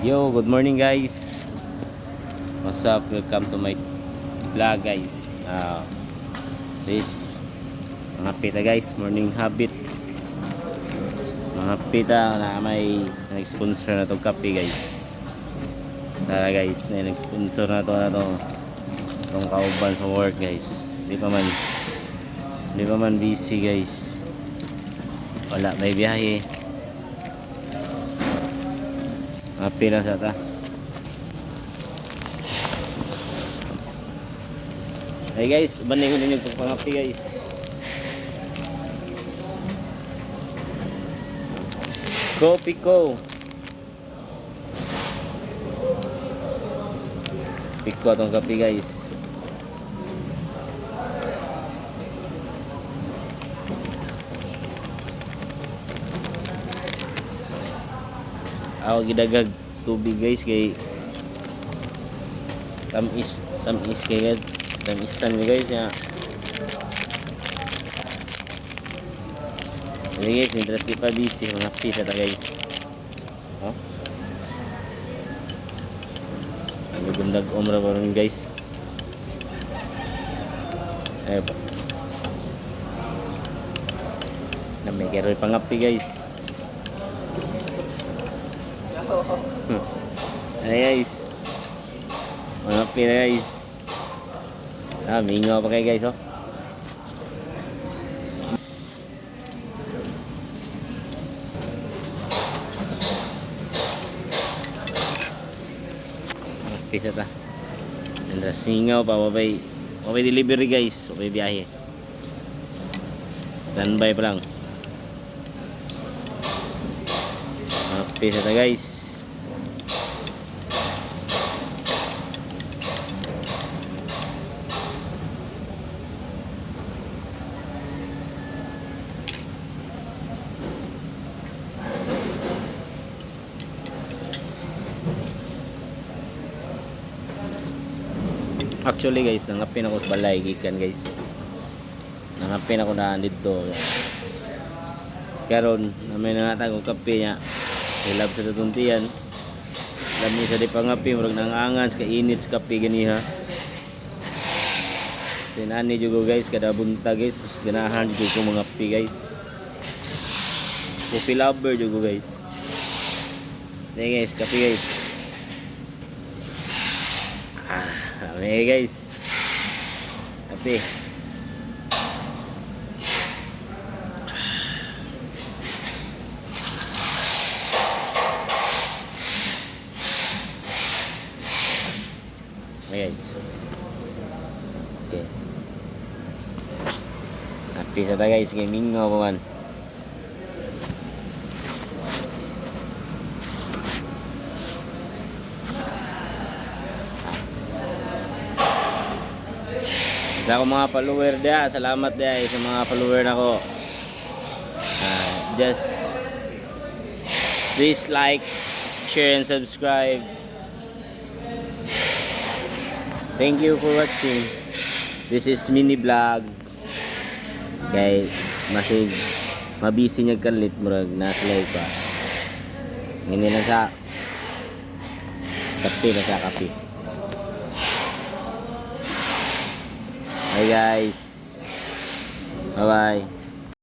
Yo, good morning guys. What's up? Welcome to my vlog guys. This mga pita guys, morning habit. Mga pita na may nag-sponsor na to kape guys. Tara guys, na nag-sponsor na to itong kauban sa work guys. Di pa man busy guys. Wala may biyahe. Happy na sa ta. Hey guys, banding ko ninyo pagpangapi guys. Kopi ko. Piko atong kape guys. Ako gidagag tubig guys kay tamis kay tamisan guys ya. Jadi guys, mintras di pa busy mga pita ta guys. Oh. Ang gundag omra baron guys. Ayo pa. Namay karoy pangapi guys. Ay guys, mga pina guys. Mingaw pa kayo guys oh. Pisa ta. Andras mingaw pa, wabay delivery guys, wabay biyahe. Standby pa lang. Pisa ta guys. Actually guys, nangapin ako sa balay gikan guys. Nangapin ako na dito. Karon na may nangatag og kape niya. Hilab sa tutuntian. Lami sa di pangapi murag nangangan sa kainit sa kape ganiha. Tinani jugo guys kada bunta guys, mas ganahan jugo ko mga kape guys. Coffee lover jugo guys. Hey guys, kape guys. Hey guys, kape. Hey guys. Okay. Kape sa ta guys, gaming nga pa man. Sa ako mga follower dia, salamat dia sa mga follower nako. Just please like, share and subscribe. Thank you for watching. This is mini vlog. Kay masig mabisi niya kalit murag naslay pa. Ngini na sa kape. Hi guys. Bye bye.